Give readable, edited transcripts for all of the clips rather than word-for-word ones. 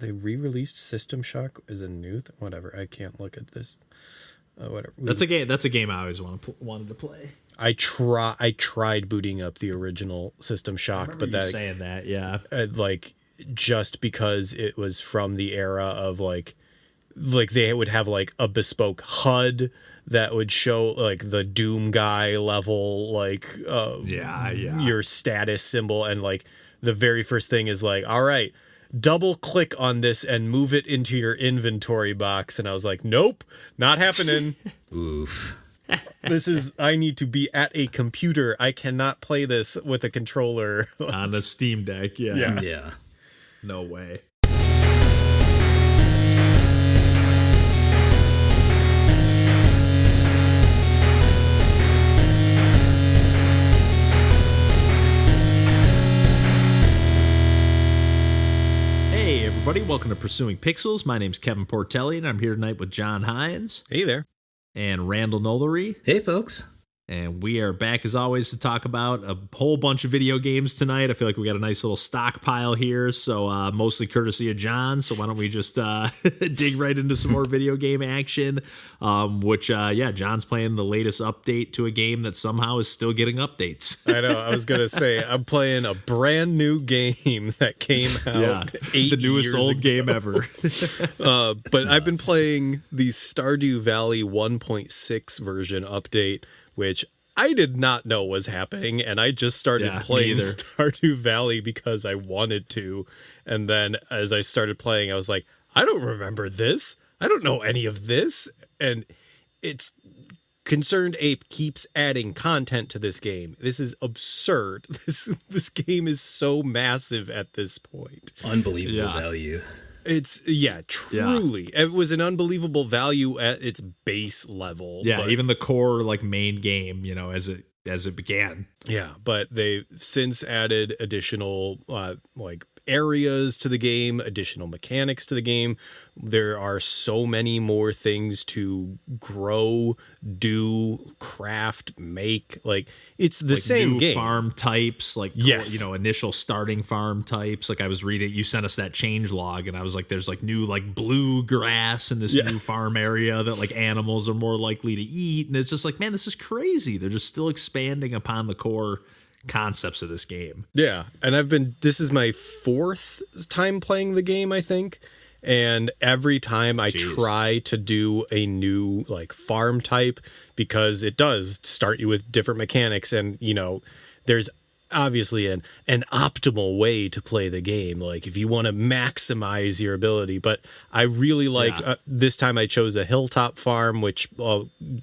they re-released System Shock as a new whatever. I can't look at this. Whatever. That's a game I always wanted to play. I tried booting up the original System Shock, but that saying that, yeah, like just because it was from the era of like they would have like a bespoke HUD that would show like the Doom guy level, like your status symbol, and like the very first thing is like, all right, double click on this and move it into your inventory box. And I was like, nope, not happening. Oof. I need to be at a computer. I cannot play this with a controller. On a Steam Deck, Yeah. No way. Hey everybody, welcome to Pursuing Pixels. My name's Kevin Portelli, and I'm here tonight with John Hines. Hey there. And Randall Nolery. Hey folks. And we are back as always to talk about a whole bunch of video games tonight. I feel like we got a nice little stockpile here, so mostly courtesy of John. So why don't we just dig right into some more video game action, John's playing the latest update to a game that somehow is still getting updates. I know, I was going to say, I'm playing a brand new game that came out 8 years ago. The newest old game ever. But I've been playing the Stardew Valley 1.6 version update, which I did not know was happening, and I just started playing Stardew Valley because I wanted to. And then as I started playing, I was like, I don't remember this. I don't know any of this. And it's Concerned Ape keeps adding content to this game. This is absurd. This game is so massive at this point. Unbelievable value. It's truly. It was an unbelievable value at its base level. Yeah, even the core like main game, as it began. Yeah, but they've since added additional areas to the game, additional mechanics to the game. There are so many more things to grow, do, craft, make. Like it's the same new game. Farm types, initial starting farm types. Like I was reading, you sent us that change log, and I was like, there's like new like blue grass in this new farm area that like animals are more likely to eat, and it's just like, man, this is crazy. They're just still expanding upon the core concepts of this game. Yeah, and this is my 4th time playing the game, I think, and every time I try to do a new like farm type, because it does start you with different mechanics, and there's obviously an optimal way to play the game, like if you want to maximize your ability. But I really like this time I chose a hilltop farm, which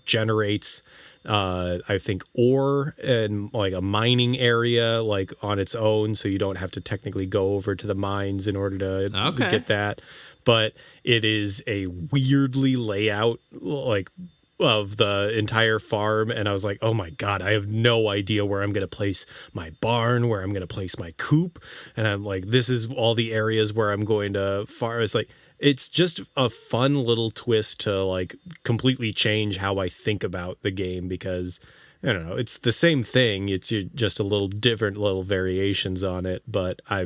generates I think ore and like a mining area like on its own, so you don't have to technically go over to the mines in order to get that. But it is a weirdly layout like of the entire farm, and I was like, oh my god, I have no idea where I'm going to place my barn, where I'm going to place my coop, and I'm like, this is all the areas where I'm going to farm. It's like, it's just a fun little twist to like completely change how I think about the game, because I don't know, it's the same thing. It's just a little different little variations on it, but I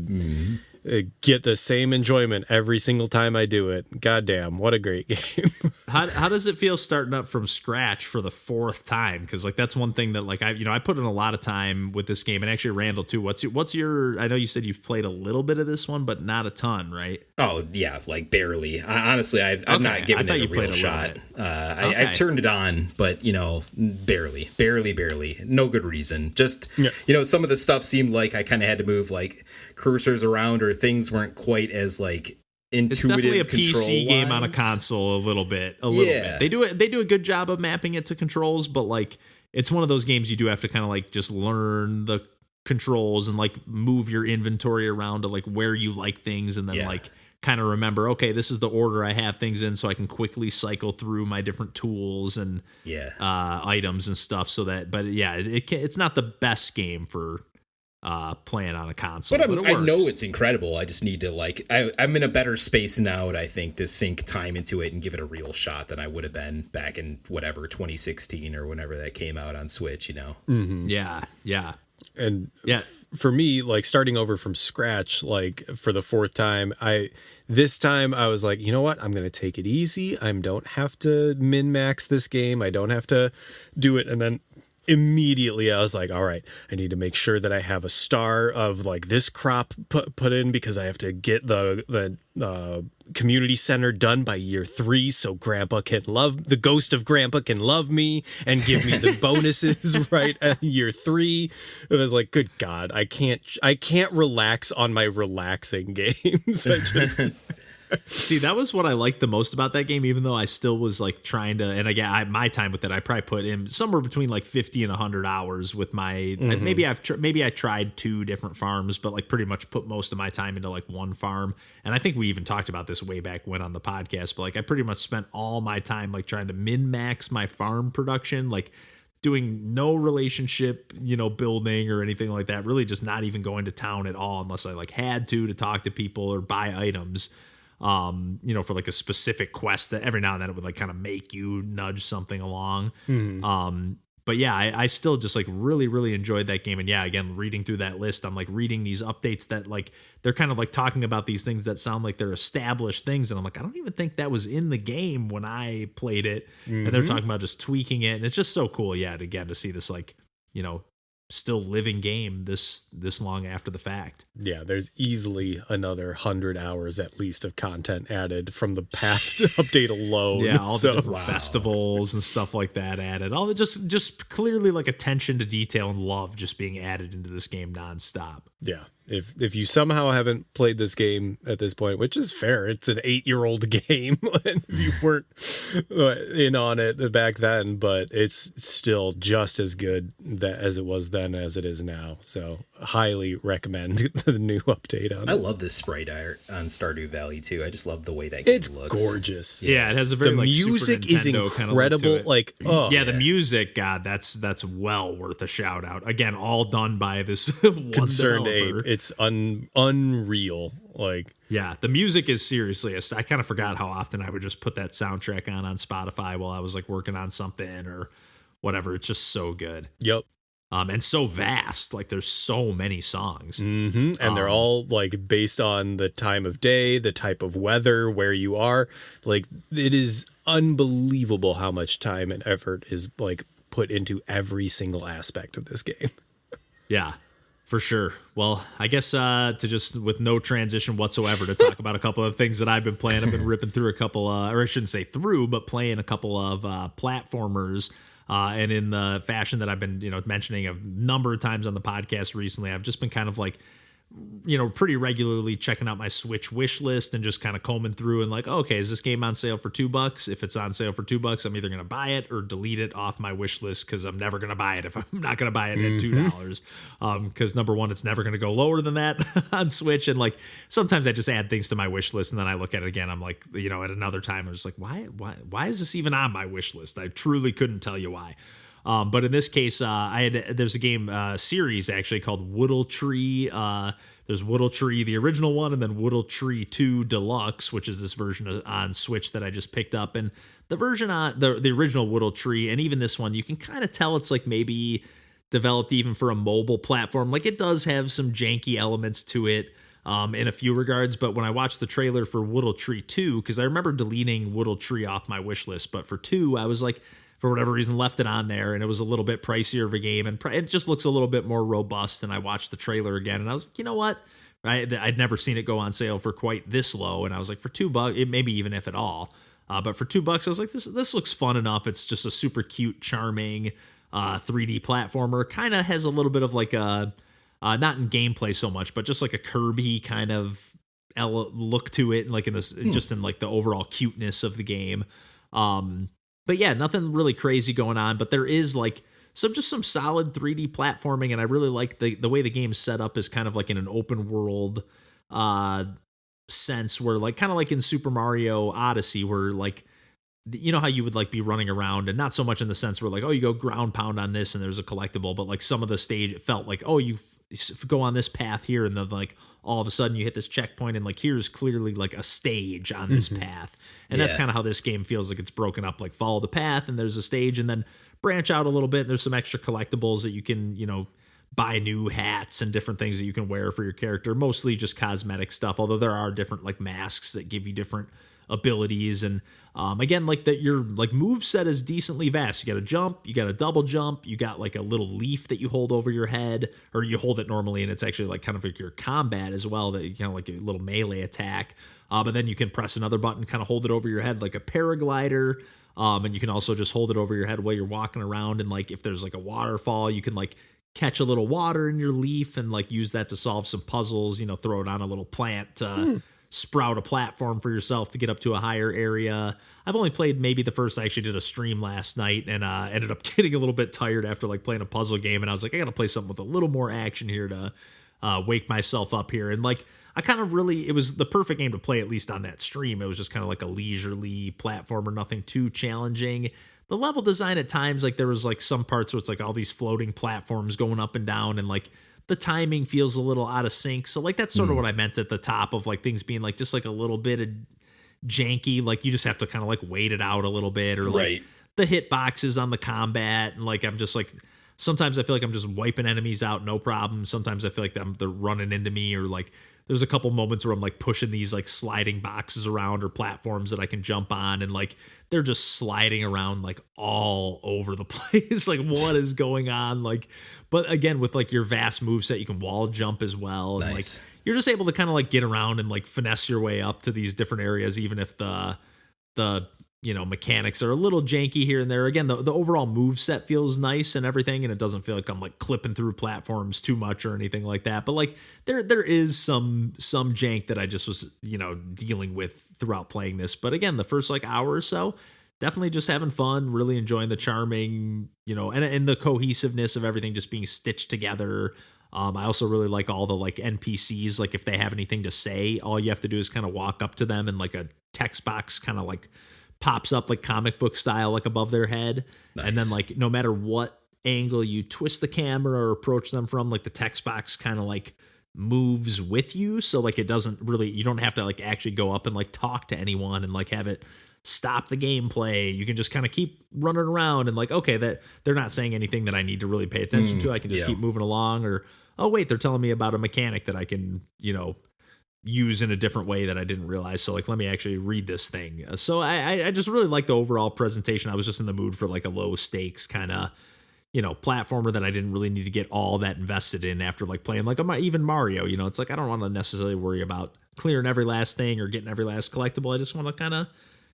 get the same enjoyment every single time I do it. Goddamn, what a great game. How does it feel starting up from scratch for the 4th time? Because like that's one thing that like I put in a lot of time with this game, and actually Randall too. What's your? I know you said you've played a little bit of this one, but not a ton, right? Oh yeah, like barely. Honestly, I've not given it a real shot. I turned it on, but barely. No good reason. Just some of the stuff seemed like I kind of had to move like cursors around, or things weren't quite as like intuitive. It's definitely a PC game on a console, a little bit. They do a good job of mapping it to controls, but like it's one of those games you do have to kind of like just learn the controls and like move your inventory around to like where you like things, and then like kind of remember, okay, this is the order I have things in, so I can quickly cycle through my different tools and items and stuff. So that, but yeah, it's not the best game for playing on a console, but I know it's incredible. I just need to like I'm in a better space now, I think, to sink time into it and give it a real shot than I would have been back in whatever 2016 or whenever that came out on Switch. Yeah. And for me, like starting over from scratch, like for the fourth time, this time I was like, you know what? I'm going to take it easy. I don't have to min-max this game. I don't have to do it. And then immediately I was like, all right, I need to make sure that I have a star of like this crop put in because I have to get the community center done by year 3 so the ghost of Grandpa can love me and give me the bonuses right at year 3. And I was like, good God, I can't relax on my relaxing games. See, that was what I liked the most about that game, even though I still was like trying to, and again, my time with it, I probably put in somewhere between like 50 and 100 hours with my, maybe I tried 2 different farms, but like pretty much put most of my time into like one farm. And I think we even talked about this way back when on the podcast, but like I pretty much spent all my time like trying to min-max my farm production, like doing no relationship, building or anything like that, really just not even going to town at all unless I like had to talk to people or buy items. For like a specific quest that every now and then it would like kind of make you nudge something along. But yeah, I still just like really, really enjoyed that game. And yeah, again, reading through that list, I'm like reading these updates that like, they're kind of like talking about these things that sound like they're established things. And I'm like, I don't even think that was in the game when I played it. And they're talking about just tweaking it. And it's just so cool. Yeah. Again, to see this like, still living game this long after the fact. Yeah, there's easily another 100 hours at least of content added from the past update alone. Yeah, all the different festivals and stuff like that added. All the just clearly like attention to detail and love just being added into this game nonstop. Yeah. If you somehow haven't played this game at this point, which is fair, it's an 8-year-old game, and if you weren't in on it back then, but it's still just as good as it was then as it is now. So highly recommend the new update on it. I love this sprite art on Stardew Valley too. I just love the way that game looks. It's gorgeous. Yeah, it has a very the music is incredible. The music, God, that's well worth a shout out. Again, all done by this one Concerned developer. Ape. It's unreal. Yeah, the music is seriously. I kind of forgot how often I would just put that soundtrack on Spotify while I was like working on something or whatever. It's just so good. Yep. And so vast. Like there's so many songs. And they're all like based on the time of day, the type of weather, where you are. Like it is unbelievable how much time and effort is like put into every single aspect of this game. Yeah. For sure. Well, I guess to just with no transition whatsoever to talk about a couple of things that I've been playing. I've been ripping through a couple, or I shouldn't say through, but playing a couple of platformers. And in the fashion that I've been, mentioning a number of times on the podcast recently, I've just been kind of like, pretty regularly checking out my Switch wish list and just kind of combing through and like, okay, is this game on sale for $2? If it's on sale for $2, I'm either going to buy it or delete it off my wish list because I'm never going to buy it if I'm not going to buy it at $2. Because number one, it's never going to go lower than that on Switch. And like sometimes I just add things to my wish list and then I look at it again. I'm like, at another time, I'm just like, why is this even on my wish list? I truly couldn't tell you why. But in this case, there's a game series actually called Woodle Tree. There's Woodle Tree, the original one, and then Woodle Tree 2 Deluxe, which is this version on Switch that I just picked up. And the version on the original Woodle Tree, and even this one, you can kind of tell it's like maybe developed even for a mobile platform. Like it does have some janky elements to it. In a few regards, but when I watched the trailer for Woodle Tree 2, because I remember deleting Woodle Tree off my wish list, but for 2, I was like, for whatever reason, left it on there, and it was a little bit pricier of a game, and it just looks a little bit more robust, and I watched the trailer again, and I was like, you know what? I'd never seen it go on sale for quite this low, and I was like, for $2, maybe even if at all, but for $2, I was like, this looks fun enough. It's just a super cute, charming 3D platformer. Kind of has a little bit of like a, not in gameplay so much, but just like a Kirby kind of look to it, like in this, just in like the overall cuteness of the game. But yeah, nothing really crazy going on, but there is like some solid 3D platforming, and I really like the way the game's set up is kind of like in an open world sense, where like kind of like in Super Mario Odyssey, where like how you would like be running around, and not so much in the sense where like, oh, you go ground pound on this and there's a collectible, but like some of the stage it felt like, oh, you go on this path here, and then like all of a sudden you hit this checkpoint, and like here's clearly like a stage on this path. And that's kind of how this game feels like. It's broken up, like follow the path and there's a stage, and then branch out a little bit. There's some extra collectibles that you can, buy new hats and different things that you can wear for your character, mostly just cosmetic stuff, although there are different like masks that give you different abilities. And again, like that your like move set is decently vast. You got a jump, you got a double jump, you got like a little leaf that you hold over your head, or you hold it normally and it's actually like kind of like your combat as well, that you kind of like a little melee attack. But then you can press another button, kind of hold it over your head like a paraglider. And you can also just hold it over your head while you're walking around. And like if there's like a waterfall, you can like catch a little water in your leaf and like use that to solve some puzzles, throw it on a little plant to sprout a platform for yourself to get up to a higher area. I've only played maybe the first. I actually did a stream last night and ended up getting a little bit tired after like playing a puzzle game. And I was like, I got to play something with a little more action here to wake myself up here. And like, it was the perfect game to play, at least on that stream. It was just kind of like a leisurely platformer, nothing too challenging. The level design at times, like there was like some parts where it's like all these floating platforms going up and down, and like the timing feels a little out of sync. So like that's sort of what I meant at the top of like things being like just like a little bit of janky. Like you just have to kind of like wait it out a little bit, or like the hit boxes on the combat. And like I'm just like, sometimes I feel like I'm just wiping enemies out, no problem. Sometimes I feel like they're running into me, or like there's a couple moments where I'm like pushing these like sliding boxes around or platforms that I can jump on, and like they're just sliding around like all over the place. Like what is going on? Like, but again, with like your vast moveset, you can wall jump as well. And like you're just able to kind of like get around and like finesse your way up to these different areas, even if the mechanics are a little janky here and there. Again, the overall move set feels nice and everything, and it doesn't feel like I'm like clipping through platforms too much or anything like that. But like there is some jank that I just was dealing with throughout playing this. But again, the first like hour or so, definitely just having fun, really enjoying the charming, and the cohesiveness of everything just being stitched together. I also really like all the like NPCs. Like if they have anything to say, all you have to do is kind of walk up to them, and like a text box kind of like pops up like comic book style, like above their head. Nice. And then like no matter what angle you twist the camera or approach them from, like the text box kind of like moves with you. So like it doesn't really, you don't have to like actually go up and like talk to anyone and like have it stop the gameplay. You can just kind of keep running around and like, okay, that they're not saying anything that I need to really pay attention to. I can just keep moving along, or, oh wait, they're telling me about a mechanic that I can, use in a different way that I didn't realize. So like, let me actually read this thing. So I just really like the overall presentation. I was just in the mood for like a low stakes kind of, platformer that I didn't really need to get all that invested in after like playing like even Mario, it's like, I don't want to necessarily worry about clearing every last thing or getting every last collectible. I just want to kind of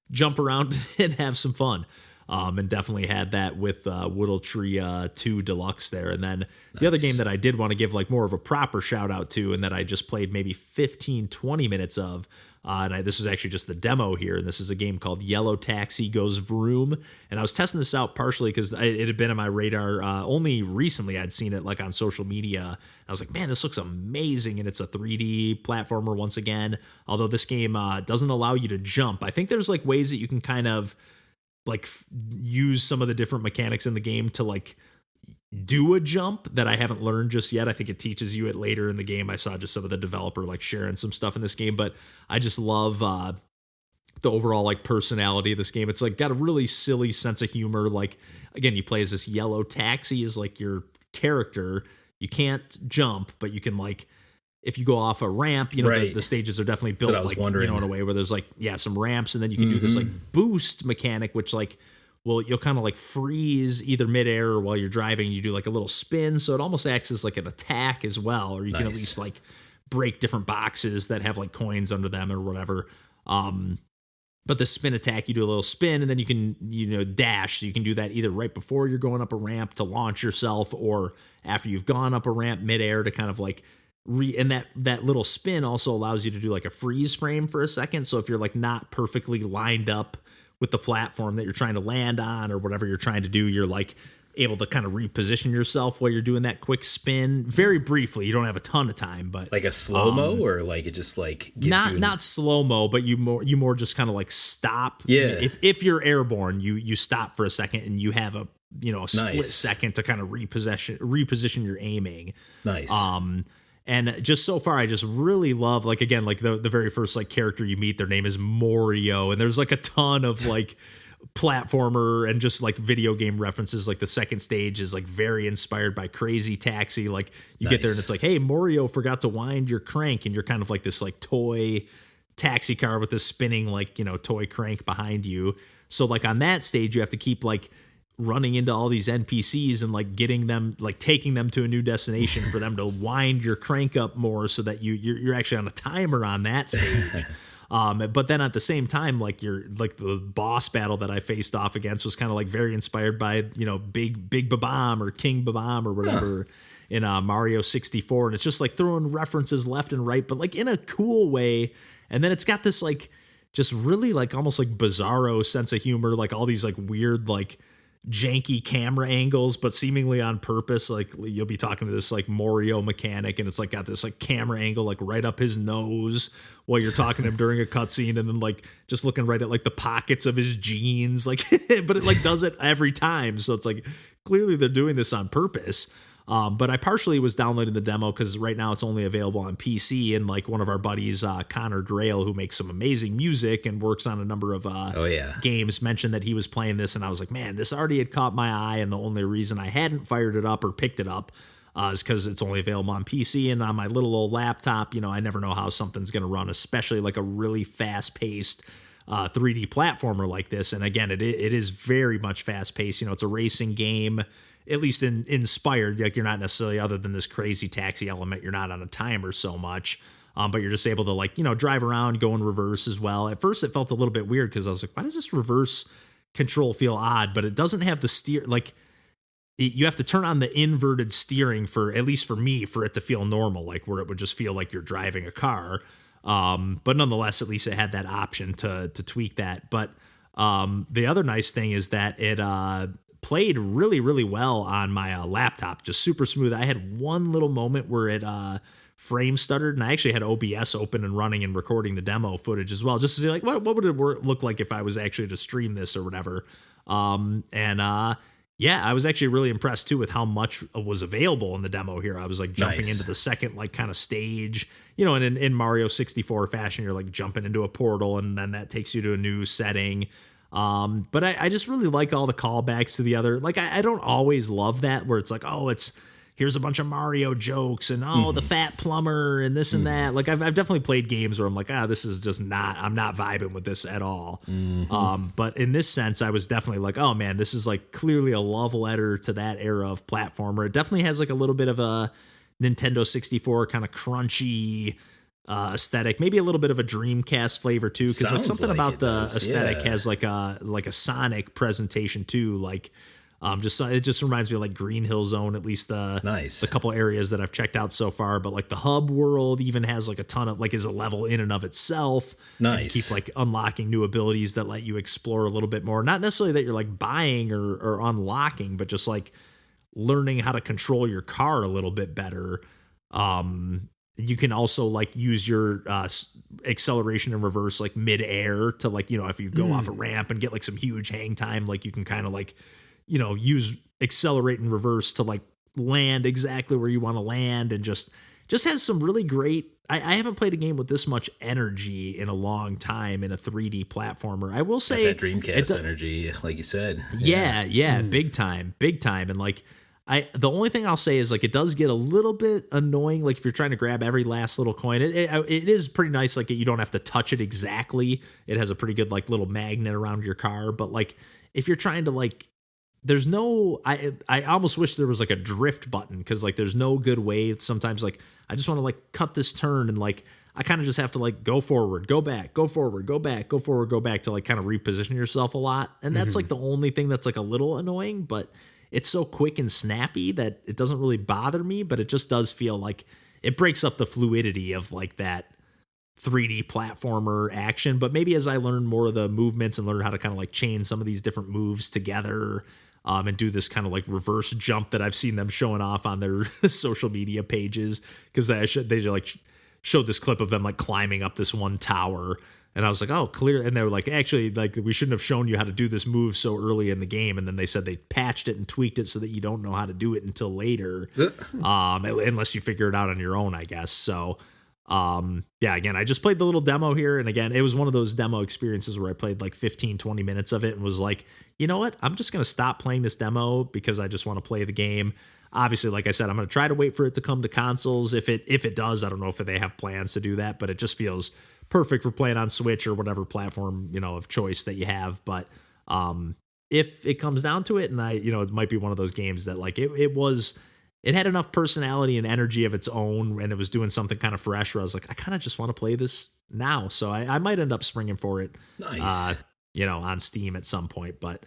jump around and have some fun. And definitely had that with Woodle Tree 2 Deluxe there. And then the other game that I did want to give like more of a proper shout out to, and that I just played maybe 15-20 minutes of, this is actually just the demo here, and this is a game called Yellow Taxi Goes Vroom. And I was testing this out partially because it had been on my radar only recently. I'd seen it like on social media. I was like, man, this looks amazing, and it's a 3D platformer once again, although this game doesn't allow you to jump. I think there's like ways that you can kind of like use some of the different mechanics in the game to like do a jump that I haven't learned just yet. I think it teaches you it later in the game. I saw just some of the developer like sharing some stuff in this game, but I just love the overall like personality of this game. It's like got a really silly sense of humor. Like again, you play as this yellow taxi is like your character. You can't jump, but you can like, if you go off a ramp, the stages are definitely built like, in a way where there's like, some ramps, and then you can do this like boost mechanic, which like, well, you'll kind of like freeze either midair or while you're driving, you do like a little spin. So it almost acts as like an attack as well, or you can at least like break different boxes that have like coins under them or whatever. But the spin attack, you do a little spin and then you can, dash. So you can do that either right before you're going up a ramp to launch yourself, or after you've gone up a ramp midair to kind of like, and that little spin also allows you to do like a freeze frame for a second. So if you're like not perfectly lined up with the platform that you're trying to land on or whatever you're trying to do, you're like able to kind of reposition yourself while you're doing that quick spin very briefly. You don't have a ton of time, but like a slow-mo or like it just like not slow-mo, but you more just kind of like stop. Yeah. If you're airborne, you stop for a second and you have a split second to kind of reposition your aiming. Nice. And just so far, I just really love, like, again, like the very first like character you meet, their name is Morio. And there's like a ton of like platformer and just like video game references. Like the second stage is like very inspired by Crazy Taxi. Like you get there and it's like, hey, Mario forgot to wind your crank, and you're kind of like this like toy taxi car with this spinning like, you know, toy crank behind you. So like on that stage you have to keep like running into all these NPCs and like getting them, like taking them to a new destination for them to wind your crank up more so that you're actually on a timer on that stage. But then at the same time, like the boss battle that I faced off against was kind of like very inspired by, you know, Big Babam or King Babam or whatever in Mario 64. And it's just like throwing references left and right, but like in a cool way. And then it's got this like just really like almost like bizarro sense of humor, like all these like weird like janky camera angles, but seemingly on purpose. Like you'll be talking to this like Mario mechanic and it's like got this like camera angle like right up his nose while you're talking to him during a cutscene, and then like just looking right at like the pockets of his jeans, like but it like does it every time. So it's like clearly they're doing this on purpose. But I partially was downloading the demo because right now it's only available on PC, and like one of our buddies, Connor Grail, who makes some amazing music and works on a number of games, mentioned that he was playing this, and I was like, man, this already had caught my eye, and the only reason I hadn't fired it up or picked it up is because it's only available on PC, and on my little old laptop, you know, I never know how something's going to run, especially like a really fast-paced 3D platformer like this. And again, it is very much fast-paced. You know, it's a racing game, at least inspired. Like you're not necessarily, other than this Crazy Taxi element, you're not on a timer so much, but you're just able to like, you know, drive around, go in reverse as well. At first it felt a little bit weird because I was like, why does this reverse control feel odd? But it doesn't have the steer, like you have to turn on the inverted steering for, at least for me, for it to feel normal, like where it would just feel like you're driving a car. But nonetheless, at least it had that option to tweak that. But the other nice thing is that it played really, really well on my laptop, just super smooth. I had one little moment where it frame stuttered, and I actually had OBS open and running and recording the demo footage as well, just to see like what would it look like if I was actually to stream this or whatever. Yeah, I was actually really impressed too with how much was available in the demo here. I was like jumping into the second like kind of stage, you know, and in Mario 64 fashion, you're like jumping into a portal and then that takes you to a new setting. But I just really like all the callbacks to the other, like I don't always love that where it's like, oh, here's a bunch of Mario jokes and the fat plumber and this and that. Like I've definitely played games where I'm like, this is just I'm not vibing with this at all. But in this sense, I was definitely like, oh man, this is like clearly a love letter to that era of platformer. It definitely has like a little bit of a Nintendo 64 kind of crunchy aesthetic, maybe a little bit of a Dreamcast flavor too, because like something like about the aesthetic has like a Sonic presentation too, like it just reminds me of like Green Hill Zone, at least the couple areas that I've checked out so far. But like the hub world even has like a ton of like is a level in and of itself. And you keep like unlocking new abilities that let you explore a little bit more. Not necessarily that you're like buying or unlocking, but just like learning how to control your car a little bit better. You can also like use your acceleration and reverse like mid-air to like, you know, if you go off a ramp and get like some huge hang time, like you can kind of like, you know, use accelerate and reverse to like land exactly where you want to land, and just has some really great. I haven't played a game with this much energy in a long time in a 3D platformer. I will say that Dreamcast energy, like you said. Yeah, big time. And like the only thing I'll say is like it does get a little bit annoying. Like if you're trying to grab every last little coin, it is pretty nice. Like you don't have to touch it exactly. It has a pretty good like little magnet around your car. But like if you're trying to like, there's no, I almost wish there was like a drift button, because like there's no good way. Sometimes like I just want to like cut this turn, and like I kind of just have to like go forward, go back, go forward, go back, go forward, go back to like kind of reposition yourself a lot. And that's like the only thing that's like a little annoying, but it's so quick and snappy that it doesn't really bother me. But it just does feel like it breaks up the fluidity of like that 3D platformer action. But maybe as I learn more of the movements and learn how to kind of like chain some of these different moves together, and do this kind of like reverse jump that I've seen them showing off on their social media pages, because they like showed this clip of them like climbing up this one tower, and I was like, oh, clear. And they were like, actually, like we shouldn't have shown you how to do this move so early in the game. And then they said they patched it and tweaked it so that you don't know how to do it until later, unless you figure it out on your own, I guess. So Again, I just played the little demo here. And again, it was one of those demo experiences where I played like 15, 20 minutes of it and was like, you know what? I'm just going to stop playing this demo because I just want to play the game. Obviously, like I said, I'm going to try to wait for it to come to consoles. If it does, I don't know if they have plans to do that, but it just feels perfect for playing on Switch or whatever platform, of choice that you have. But if it comes down to it, and it might be one of those games that like it had enough personality and energy of its own, and it was doing something kind of fresh where I was like, I kind of just want to play this now. So I might end up springing for it, nice. On Steam at some point. But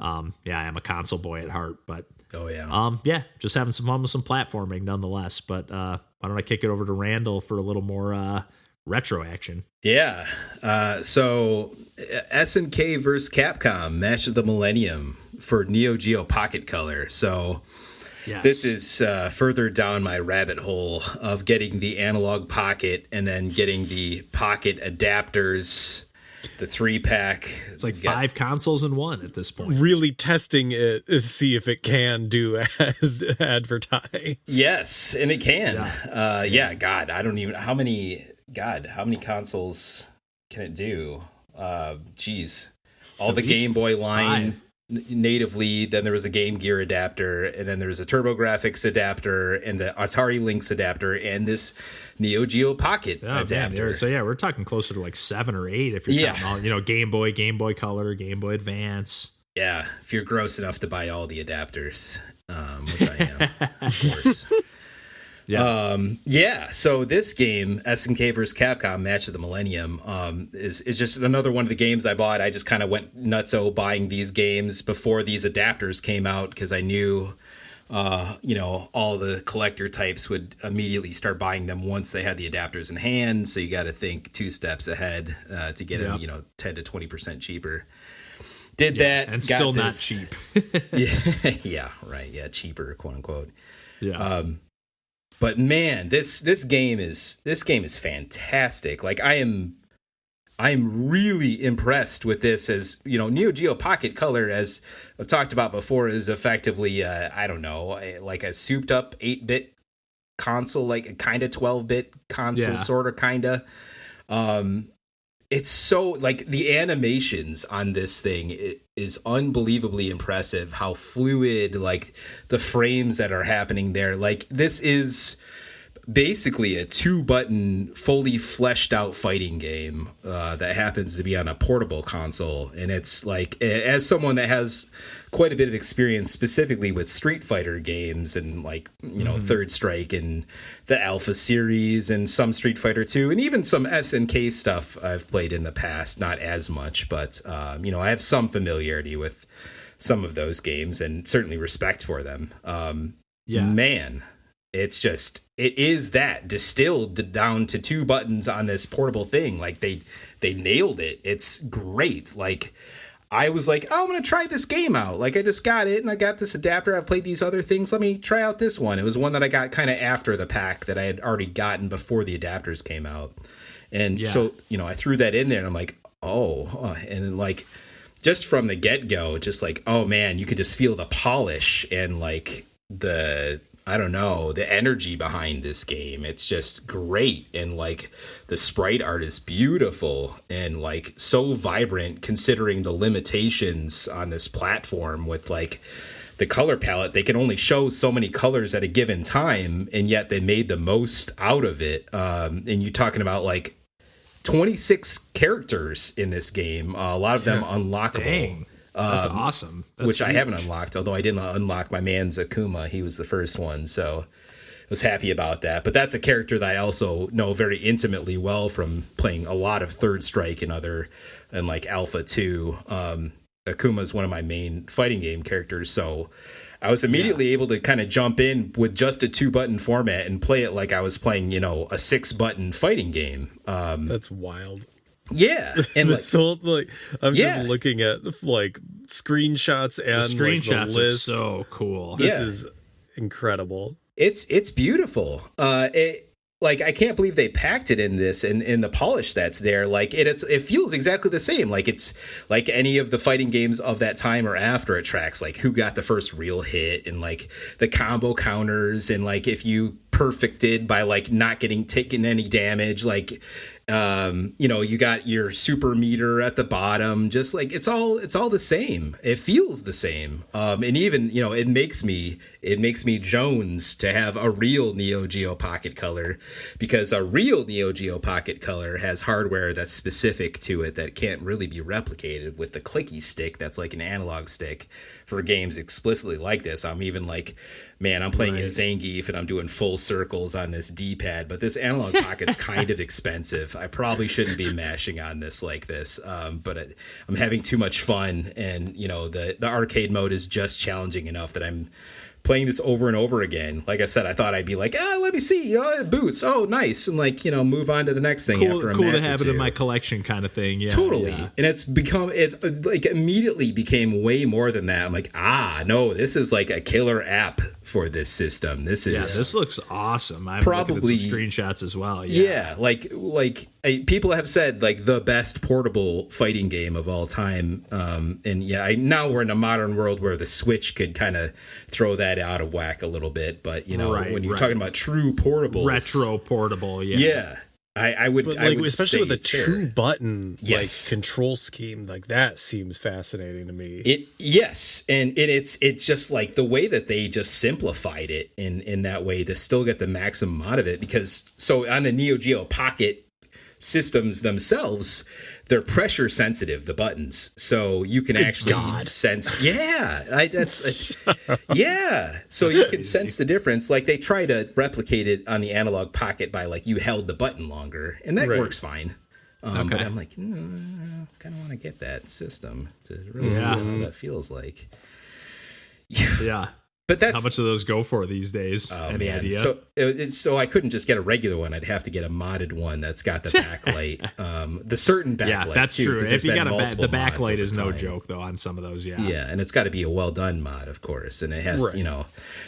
I am a console boy at heart. But just having some fun with some platforming nonetheless. But why don't I kick it over to Randall for a little more retro action? Yeah. So SNK versus Capcom, match of the Millennium for Neo Geo Pocket Color. So yes. This is further down my rabbit hole of getting the Analogue Pocket and then getting the Pocket adapters, the 3-pack. It's like 5 consoles in one at this point. Really testing it to see if it can do as advertised. Yes, and it can. God, I don't even... How many consoles can it do? All the Game Boy line... 5. Natively, then there was a Game Gear adapter, and then there was a TurboGrafx adapter, and the Atari Lynx adapter, and this Neo Geo Pocket adapter. Man, so we're talking closer to like 7 or 8 if you're counting all, Game Boy Color, Game Boy Advance. Yeah, if you're gross enough to buy all the adapters, which I am, of course. So this game, SNK vs. Capcom, Match of the Millennium, is just another one of the games I bought. I just kind of went nutso buying these games before these adapters came out because I knew, all the collector types would immediately start buying them once they had the adapters in hand. So you got to think 2 steps ahead to get them, 10 to 20% cheaper. Did that and still not cheap. Cheaper, quote unquote. Yeah. But man, this game is fantastic. Like I'm really impressed with this. As Neo Geo Pocket Color, as I've talked about before, is effectively like a souped up 8-bit console, like a kind of 12-bit console, sort of, kind of. It's so, like, the animations on this thing is unbelievably impressive. How fluid, like, the frames that are happening there. Like, this is basically a 2-button, fully fleshed out fighting game that happens to be on a portable console. And it's like, as someone that has quite a bit of experience specifically with Street Fighter games and like, Third Strike and the Alpha series and some Street Fighter 2 and even some SNK stuff I've played in the past, not as much, but I have some familiarity with some of those games and certainly respect for them. Man, it is that distilled down to 2 buttons on this portable thing. Like they nailed it. It's great. Like, I was like, I'm going to try this game out. Like, I just got it and I got this adapter. I've played these other things. Let me try out this one. It was one that I got kind of after the pack that I had already gotten before the adapters came out. And so, I threw that in there and I'm like, and like, just from the get-go, just like, oh man, you could just feel the polish and like the energy behind this game. It's just great. And like the sprite art is beautiful and like so vibrant considering the limitations on this platform with like the color palette. They can only show so many colors at a given time, and yet they made the most out of it. And you're talking about like 26 characters in this game, a lot of them unlockable. Dang. That's awesome. That's which huge. I haven't unlocked, although I didn't unlock my man Zakuma. He was the first one, so I was happy about that. But that's a character that I also know very intimately well from playing a lot of Third Strike and like Alpha 2. Akuma is one of my main fighting game characters, so I was immediately able to kind of jump in with just a 2-button format and play it like I was playing, a 6-button fighting game. That's wild. Yeah, and like, so like I'm just looking at like screenshots and the screenshots like, the list. Are so cool. This is incredible. It's beautiful. Like I can't believe they packed it in this and in the polish that's there. Like it feels exactly the same. Like it's like any of the fighting games of that time or after. It tracks like who got the first real hit and like the combo counters and like if you perfected by like not taking any damage. Like, you got your super meter at the bottom, just like it's all the same. It feels the same. And even, it makes me Jones to have a real Neo Geo Pocket Color, because a real Neo Geo Pocket Color has hardware that's specific to it that can't really be replicated with the clicky stick that's like an analog stick for games explicitly like this. I'm even like, man, I'm playing in Zangief and I'm doing full circles on this D-pad, but this Analog Pocket's kind of expensive. I probably shouldn't be mashing on this like this, but I'm having too much fun, and the arcade mode is just challenging enough that I'm playing this over and over again. Like I said, I thought I'd be like, let me see, boots, oh nice, and like move on to the next thing. After a cool match to have it in my collection kind of thing. Yeah, totally. Yeah. And it's like immediately became way more than that. I'm like, no, this is like a killer app for this system. This looks awesome. I'm probably looking at some screenshots as well. Like people have said like the best portable fighting game of all time. Now we're in a modern world where the Switch could kind of throw that out of whack a little bit, but when you're talking about true portables, retro portable, I would, but especially with a 2-button like control scheme, like that seems fascinating to me. And it's just like the way that they just simplified it in that way to still get the maximum out of it. Because so on the Neo Geo Pocket systems themselves, they're pressure sensitive, the buttons, so you can sense. So you can sense the difference. Like they try to replicate it on the Analog Pocket by like you held the button longer, and that works fine. But I'm like, I kind of want to get that system to really feel how that feels like. Yeah. But that's how much do those go for these days? Any idea? So I couldn't just get a regular one. I'd have to get a modded one that's got the backlight, the certain backlight. Yeah, that's true. If you got the backlight is no time. Joke though on some of those. Yeah, and it's got to be a well done mod, of course, and it has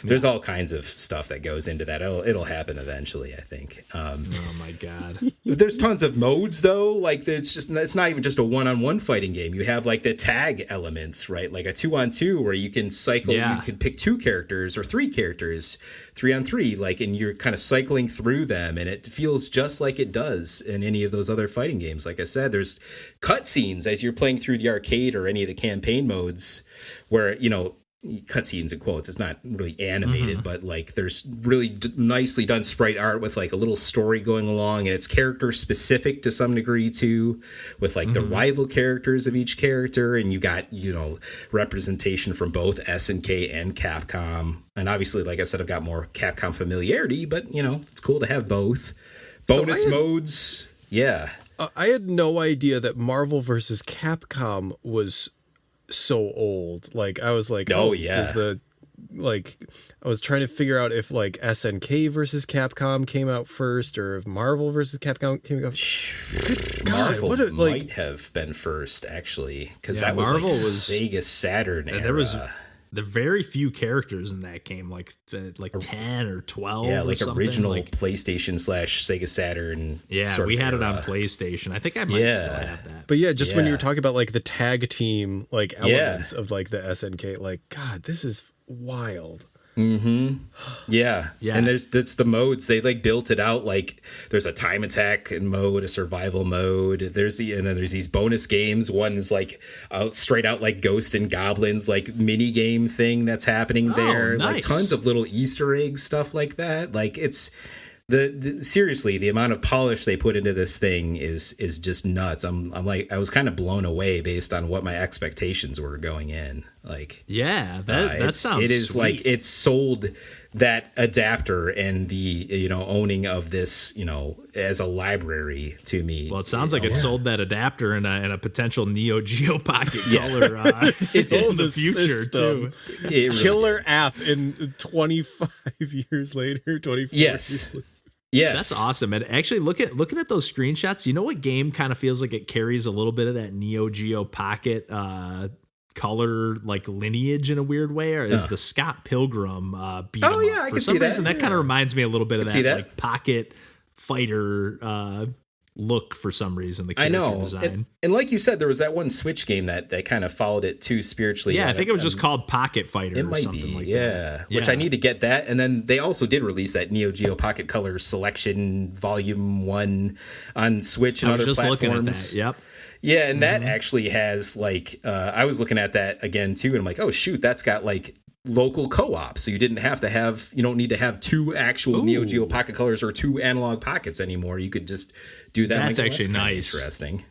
there's all kinds of stuff that goes into that. It'll happen eventually, I think. Oh my god, there's tons of modes though. Like it's not even just a 1-on-1 fighting game. You have like the tag elements, right? Like a 2-on-2 where you can cycle. Yeah. You can pick 2 characters or 3 characters, 3-on-3, like, and you're kind of cycling through them, and it feels just like it does in any of those other fighting games. Like I said, there's cutscenes as you're playing through the arcade or any of the campaign modes where cutscenes in quotes, it's not really animated, but like there's really nicely done sprite art with like a little story going along, and it's character specific to some degree too, with like the rival characters of each character, and you got representation from both SNK and Capcom. And obviously, like I said, I've got more Capcom familiarity, but it's cool to have both bonus modes. I had no idea that Marvel vs. Capcom was so old. Like I was like, does I was trying to figure out if like SNK versus Capcom came out first, or if Marvel versus Capcom came out. Good God, Marvel might have been first actually, because that was Marvel was Sega Saturn, and there was the very few characters in that game, like 10 or 12. Yeah, like or original like PlayStation / Sega Saturn. Yeah, we had it on PlayStation. I think I might still have that. But just when you were talking about like the tag team like elements of like the SNK, like God, this is wild. Yeah. And that's the modes. They like built it out. Like there's a time attack mode, a survival mode. And then there's these bonus games. One's like straight out like Ghost and Goblins, like mini game thing that's happening there. Nice. Like tons of little Easter eggs, stuff like that. Like it's seriously, the amount of polish they put into this thing is just nuts. I'm like, I was kind of blown away based on what my expectations were going in. Like, that sounds. It is sweet. Like it's sold that adapter and the owning of this as a library to me. Well, it sounds like it sold that adapter and a potential Neo Geo Pocket Color it's in the future system. Too. Killer app in 25 years later, 24 years later. Yes. That's awesome. And actually looking at those screenshots, you know what game kind of feels like it carries a little bit of that Neo Geo Pocket color like lineage in a weird way, or is the Scott Pilgrim beat 'em up? I For can some see reason that kind of reminds me a little bit of that like pocket fighter look for some reason. The character design. And like you said, there was that one Switch game that kind of followed it too spiritually. Yeah, I think it was just called Pocket Fighter or something like that. Yeah, which I need to get that. And then they also did release that Neo Geo Pocket Color Selection Volume 1 on Switch and other platforms. I was just looking at that, yep. Yeah, and that actually has like, I was looking at that again too, and I'm like, oh shoot, that's got like local co-op, so you don't need to have two actual Neo Geo Pocket Colors or two Analog Pockets anymore. You could just do that. That's actually nice. Interesting,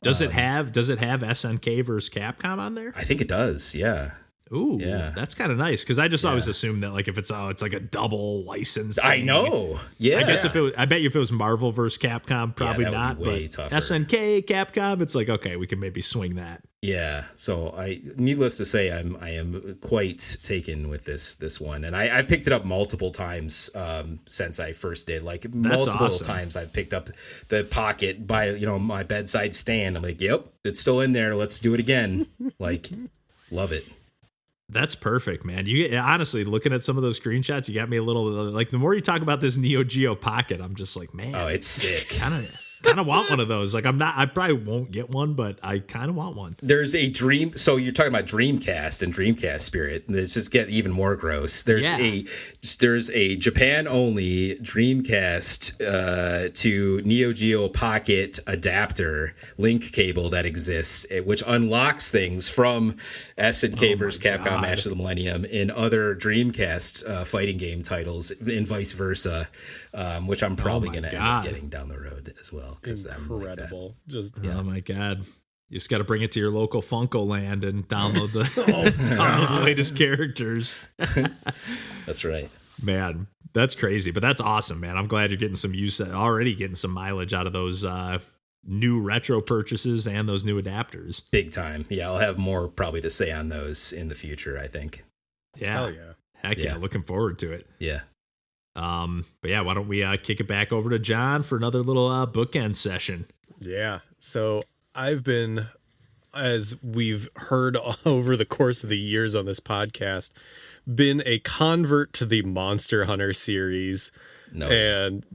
Does it have SNK versus Capcom on there? I think it does. Yeah. Ooh, yeah, that's kind of nice because I just always assumed that like if it's like a double license thing. I know. Yeah, I guess I bet you if it was Marvel versus Capcom, probably not. But tougher. SNK, Capcom, it's like okay, we can maybe swing that. Yeah. So needless to say, I am quite taken with this one, and I picked it up multiple times since I first did. Like multiple times, I've picked up the Pocket by my bedside stand. I'm like, yep, it's still in there. Let's do it again. Like, love it. That's perfect, man. You honestly looking at some of those screenshots, you got me a little like the more you talk about this Neo Geo Pocket, I'm just like, man, it's sick. Kind of want one of those. Like I probably won't get one, but I kind of want one. There's a dream. So you're talking about Dreamcast and Dreamcast spirit. Let's just get even more gross. There's a Japan only Dreamcast to Neo Geo Pocket adapter link cable that exists, which unlocks things from SNK vs. Capcom Match of the Millennium in other Dreamcast fighting game titles and vice versa, which I'm probably going to end up getting down the road as well. Incredible. Oh my God. You just got to bring it to your local Funko Land and download the latest characters. That's right. Man, that's crazy, but that's awesome, man. I'm glad you're getting some use, already getting some mileage out of those new retro purchases and those new adapters. Big time. Yeah, I'll have more probably to say on those in the future, I think. Yeah. Hell yeah. Heck yeah. Looking forward to it. Yeah. But yeah, why don't we kick it back over to John for another little bookend session? Yeah. So I've been, as we've heard over the course of the years on this podcast, been a convert to the Monster Hunter series. And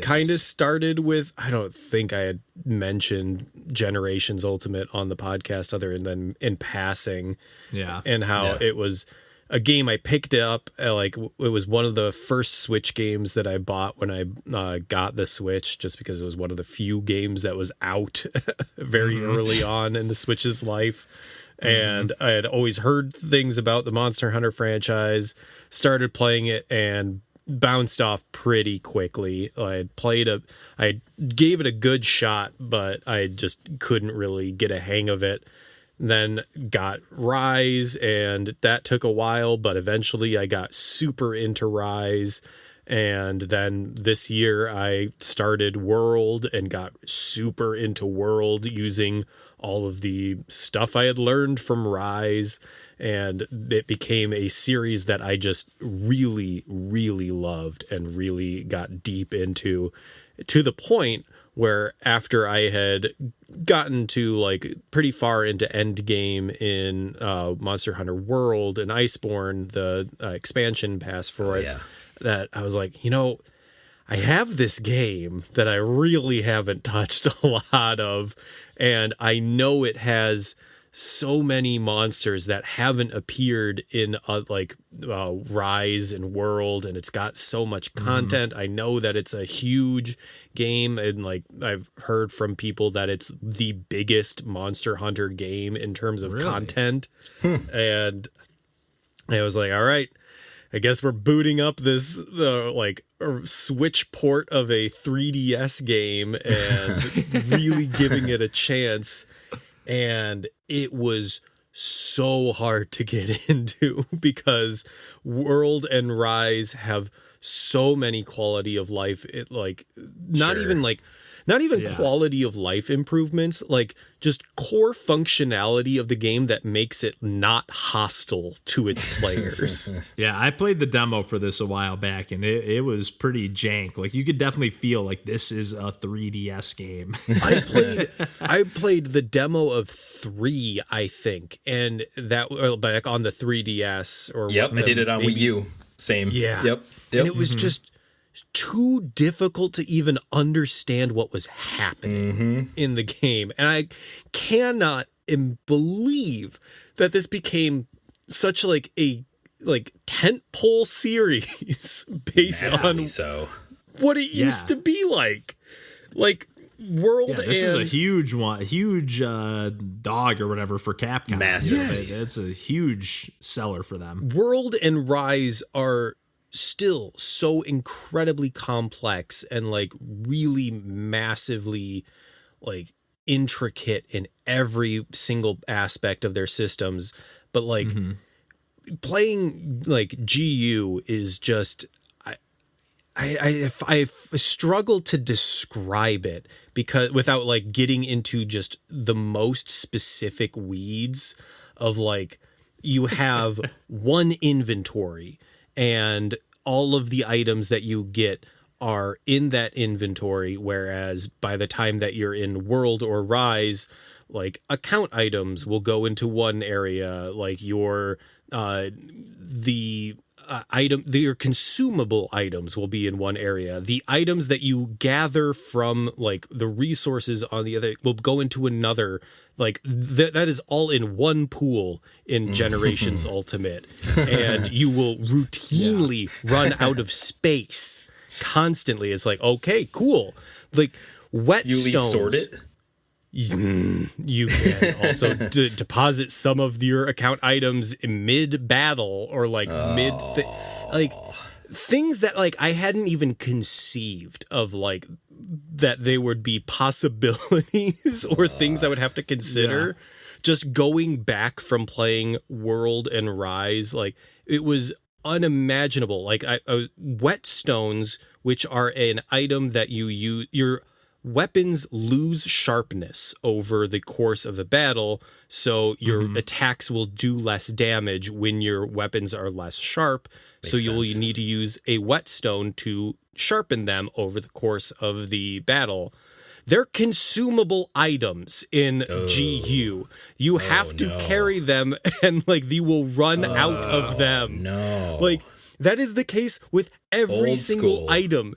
kind of started with, I don't think I had mentioned Generations Ultimate on the podcast other than in passing. Yeah. And how it was a game I picked up, like it was one of the first Switch games that I bought when I got the Switch, just because it was one of the few games that was out very early on in the Switch's life. And I had always heard things about the Monster Hunter franchise, started playing it and bounced off pretty quickly. I gave it a good shot, but I just couldn't really get a hang of it. Then got Rise, and that took a while, but eventually I got super into Rise. And then this year I started World and got super into World using all of the stuff I had learned from Rise. And it became a series that I just really, really loved and really got deep into, to the point where after I had gotten to like pretty far into end game in Monster Hunter World and Iceborne, the expansion pass for it, that I was like, I have this game that I really haven't touched a lot of, and I know it has so many monsters that haven't appeared in Rise and World, and it's got so much content. I know that it's a huge game, and like I've heard from people that it's the biggest Monster Hunter game in terms of content. And I was like, all right, I guess we're booting up this Switch port of a 3DS game and really giving it a chance. And it was so hard to get into because World and Rise have so many quality of life. Not even quality of life improvements, like just core functionality of the game that makes it not hostile to its players. Yeah, I played the demo for this a while back, and it was pretty jank. Like you could definitely feel like this is a 3DS game. I played the demo of 3, I think, and that back on the 3DS or I did it on Wii U. Same. Yeah. Yep. And it was just too difficult to even understand what was happening in the game. And I cannot believe that this became such like a tentpole series based on what it used to be like. Like World this is a huge one, dog or whatever for Capcom. Massive. Yes. It's a huge seller for them. World and Rise are still so incredibly complex and like really massively like intricate in every single aspect of their systems. But like playing like GU is just I struggle to describe it because without like getting into just the most specific weeds of like you have one inventory and all of the items that you get are in that inventory, whereas by the time that you're in World or Rise, like account items will go into one area, like your your consumable items will be in one area. The items that you gather from like the resources on the other will go into another. Like that is all in one pool in Generations Ultimate, and you will routinely run out of space constantly. It's like, okay, cool. Like whetstones. You sort it. You can also deposit some of your account items mid battle or like like things that like I hadn't even conceived of, like that they would be possibilities or things I would have to consider. Just going back from playing World and Rise, like it was unimaginable. Like whetstones, which are an item that you use, your weapons lose sharpness over the course of a battle, so your attacks will do less damage when your weapons are less sharp. Makes sense. You need to use a whetstone to sharpen them over the course of the battle. They're consumable items in GU. You have to carry them, and like you will run out of them. No, like that is the case with every single item.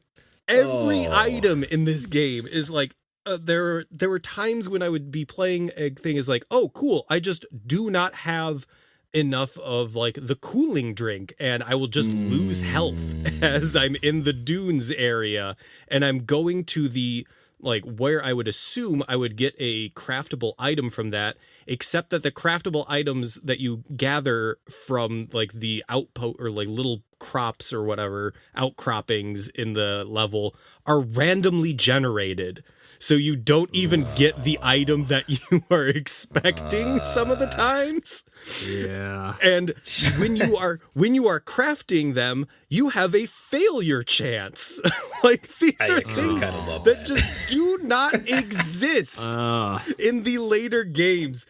Every item in this game is like there were times when I would be playing a thing is like, oh cool, I just do not have enough of like the cooling drink and I will just lose health as I'm in the dunes area, and I'm going to the like where I would assume I would get a craftable item from that, except that the craftable items that you gather from like the outpost or like little crops or whatever outcroppings in the level are randomly generated. So you don't even get the item that you are expecting some of the times. Yeah. And when you are crafting them, you have a failure chance. Like these are things that just do not exist in the later games.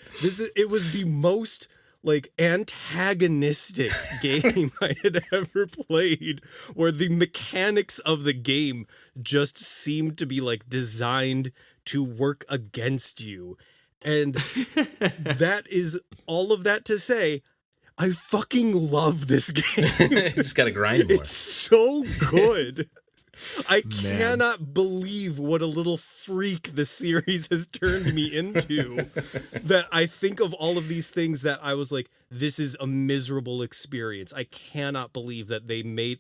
It was the most like antagonistic game I had ever played, where the mechanics of the game just seemed to be like designed to work against you. And that is all of that to say, I fucking love this game. You just gotta grind more. It's so good. I cannot believe what a little freak the series has turned me into, that I think of all of these things that I was like, this is a miserable experience. I cannot believe that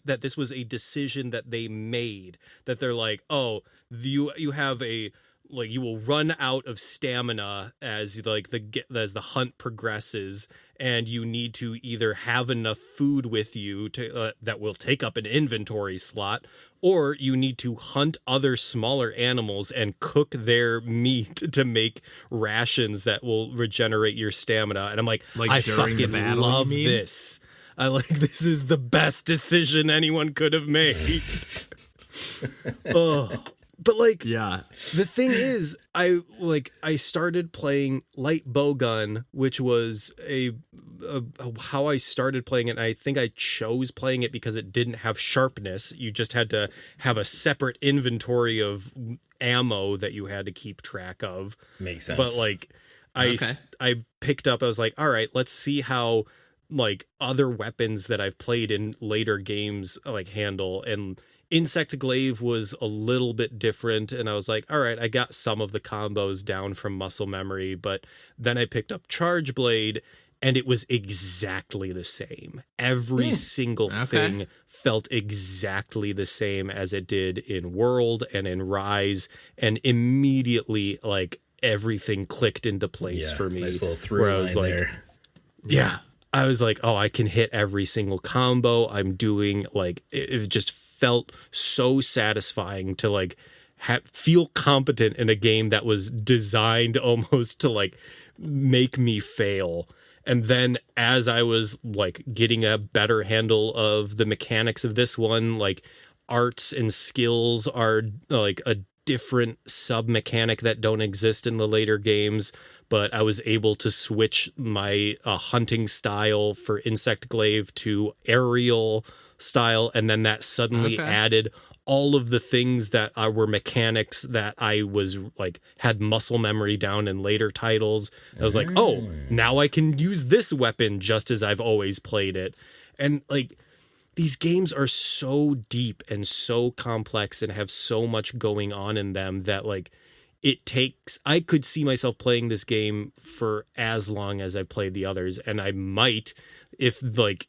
that this was a decision that they made, that they're like, oh, you have a, like, you will run out of stamina as like as the hunt progresses, and you need to either have enough food with you to that will take up an inventory slot, or you need to hunt other smaller animals and cook their meat to make rations that will regenerate your stamina. And I'm like I fucking love this. I like, this is the best decision anyone could have made. But like, the thing is, I started playing Light Bowgun, which was how I started playing it. And I think I chose playing it because it didn't have sharpness. You just had to have a separate inventory of ammo that you had to keep track of. Makes sense. But like, I picked up, I was like, all right, let's see how like other weapons that I've played in later games like handle. And Insect Glaive was a little bit different, and I was like, all right, I got some of the combos down from muscle memory, but then I picked up Charge Blade, and it was exactly the same. Every single thing felt exactly the same as it did in World and in Rise, and immediately, like, everything clicked into place for me. Nice little through line there. Yeah. I was like, oh, I can hit every single combo I'm doing. Like, it just felt so satisfying to, like, feel competent in a game that was designed almost to, like, make me fail. And then as I was, like, getting a better handle of the mechanics of this one, like, arts and skills are, like, a different sub-mechanic that don't exist in the later games, but I was able to switch my hunting style for Insect Glaive to aerial style, and then that suddenly added all of the things that were mechanics that I was like had muscle memory down in later titles. I was like, oh, now I can use this weapon just as I've always played it. And like, these games are so deep and so complex and have so much going on in them that like I could see myself playing this game for as long as I've played the others. And I might, if like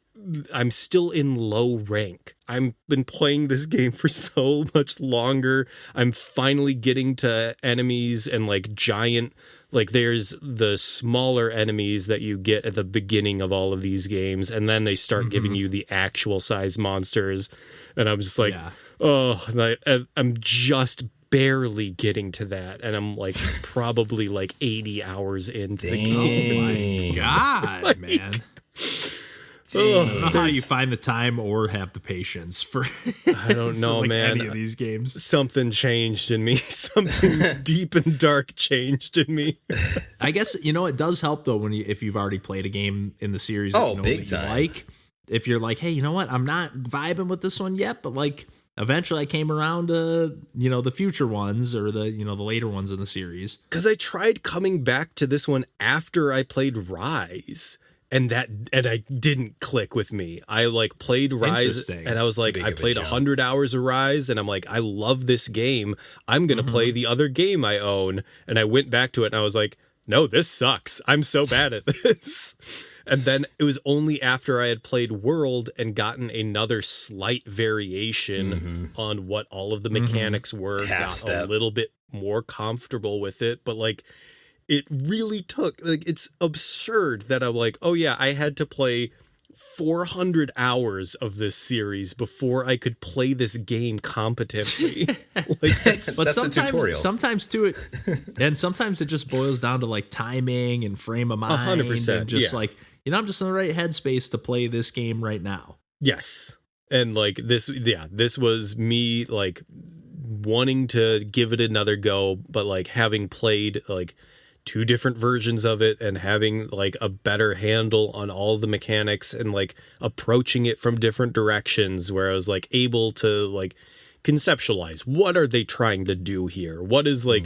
I'm still in low rank. I've been playing this game for so much longer. I'm finally getting to enemies and like giant, like there's the smaller enemies that you get at the beginning of all of these games. And then they start giving you the actual size monsters. And I'm just like, I'm just barely getting to that. And I'm like probably like 80 hours into the game. Oh my God, like, man. I don't know how you find the time or have the patience for I don't know, like man. any of these games. Something changed in me. Something deep and dark changed in me. I guess, you know, it does help though when if you've already played a game in the series that you know big that you like. If you're like, hey, you know what? I'm not vibing with this one yet, but like eventually I came around to, you know, the future ones or the, you know, the later ones in the series. Because I tried coming back to this one after I played Rise. And I didn't click with me. I like played Rise and I was like, I played 100 hours of Rise and I'm like, I love this game. I'm going to play the other game I own. And I went back to it and I was like, no, this sucks. I'm so bad at this. And then it was only after I had played World and gotten another slight variation on what all of the mechanics were, got a little bit more comfortable with it. But like, it really took, like, it's absurd that I'm like, oh yeah, I had to play 400 hours of this series before I could play this game competently. Like that's sometimes too it, and sometimes it just boils down to like timing and frame of mind. 100%, and just like, you know, I'm just in the right headspace to play this game right now. Yes, and like this was me like wanting to give it another go, but like having played like 2 different versions of it and having like a better handle on all the mechanics and like approaching it from different directions where I was like able to like conceptualize what are they trying to do here? What is like,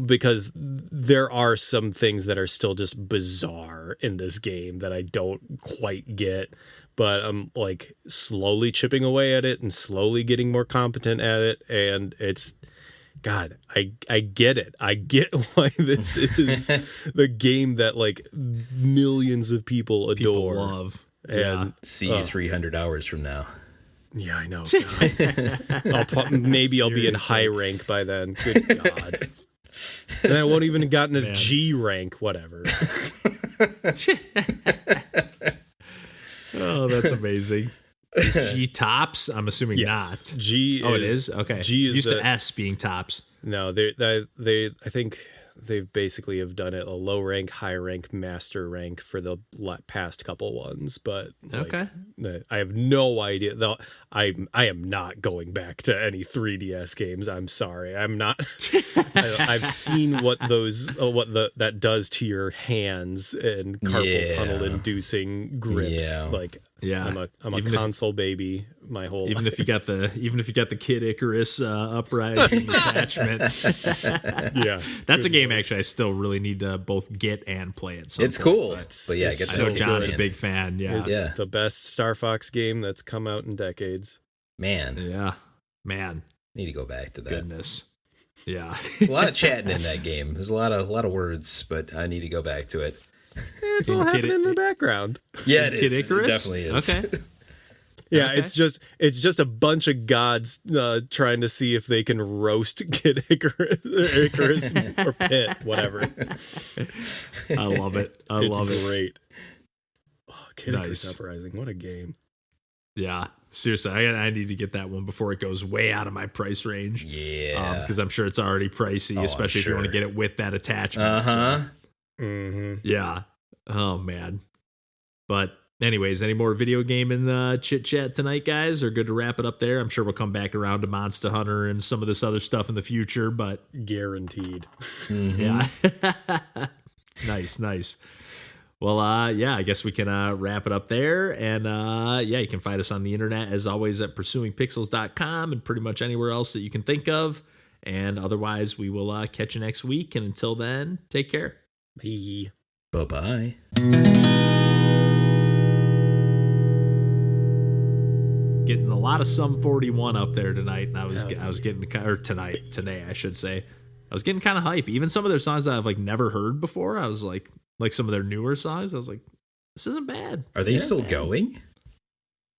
because there are some things that are still just bizarre in this game that I don't quite get, but I'm like slowly chipping away at it and slowly getting more competent at it. And it's, God, I get it. I get why this is the game that like millions of people adore. People love. And see you 300 hours from now. Yeah, I know. Maybe I'll be in high rank by then. Good God. And I won't even have gotten a G rank, whatever. Oh, that's amazing. Is G tops? I'm assuming not. G. It is. Okay. G is used to S being tops. No, they. I think they've basically have done it a low rank, high rank, master rank for the past couple ones. But like, I have no idea. Though I am not going back to any 3DS games. I'm sorry. I'm not. I've seen what that does to your hands and carpal tunnel inducing grips. Yeah. Like. Yeah, I'm a console baby. My whole even if you got the Kid Icarus upright attachment. Yeah, that's a game actually I still really need to both get and play at some It's point. cool, but yeah, I know John's a big fan. Yeah, it's the best Star Fox game that's come out in decades. Man, yeah. Man. Need to go back to that. Goodness. Yeah. A lot of chatting in that game. There's a lot of words, but I need to go back to it. It's all happening in the background. Yeah, it Kid is. Icarus? It definitely is. Okay. Yeah, it's just a bunch of gods trying to see if they can roast Kid Icarus or Pit, whatever. I love it. It's great. Oh, Kid Icarus Uprising, what a game. Yeah, seriously, I need to get that one before it goes way out of my price range. Yeah, because I'm sure it's already pricey, especially if you want to get it with that attachment. Yeah. Oh man. But anyways, any more video game in the chit chat tonight, guys? Or good to wrap it up there? I'm sure we'll come back around to Monster Hunter and some of this other stuff in the future, but guaranteed. Yeah. Nice. Well, yeah, I guess we can wrap it up there. And yeah, you can find us on the internet as always at pursuingpixels.com and pretty much anywhere else that you can think of. And otherwise, we will catch you next week. And until then, take care. Bye. Bye-bye. Getting a lot of Sum 41 up there tonight. And I was getting, or today, I should say. I was getting kind of hype. Even some of their songs that I've like never heard before. I was like some of their newer songs. I was like, this isn't bad. Are they still going?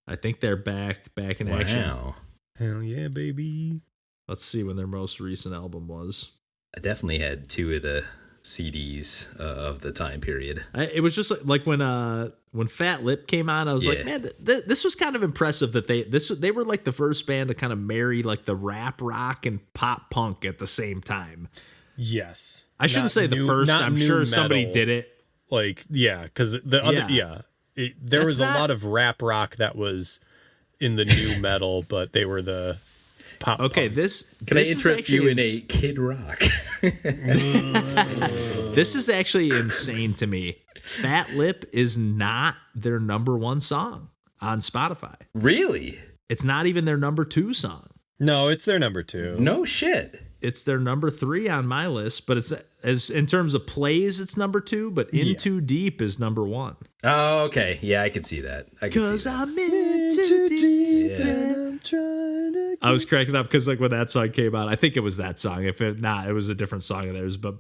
I think they're back in action. Wow. Hell yeah, baby. Let's see when their most recent album was. I definitely had 2 of the CDs of the time period. It was just like when Fat Lip came on, I was like, man, this was kind of impressive that they were like the first band to kind of marry like the rap rock and pop punk at the same time. Yes. I shouldn't say the first. I'm sure somebody did it. Like, yeah, because the other, there was a lot of rap rock that was in the new metal, but they were the pop. Okay, punk. Can I interest you in a Kid Rock? This is actually insane to me. Fat Lip is not their number 1 song on Spotify. Really? It's not even their number 2 song. No, it's their number 2. No shit. It's their number 3 on my list, but it's as in terms of plays, it's number 2, but In Too Deep is number 1. Oh, okay. Yeah, I can see that. Because I'm in too deep. Yeah. I was cracking up because like when that song came out, I think it was that song. If it not, it was a different song of theirs. But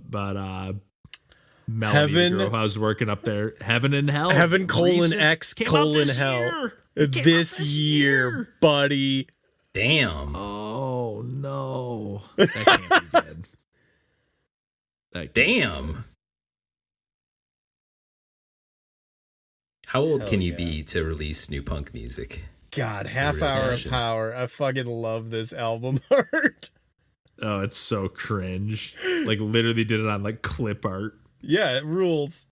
Melanie, the girl who I was working up there, Heaven and Hell, Heaven : X : Hell. This year, buddy. Damn. Oh no, that can't be good. Damn. How old can you be to release new punk music? God, Half Hour of Power. I fucking love this album art. Oh, it's so cringe. Like literally did it on like clip art. Yeah, it rules.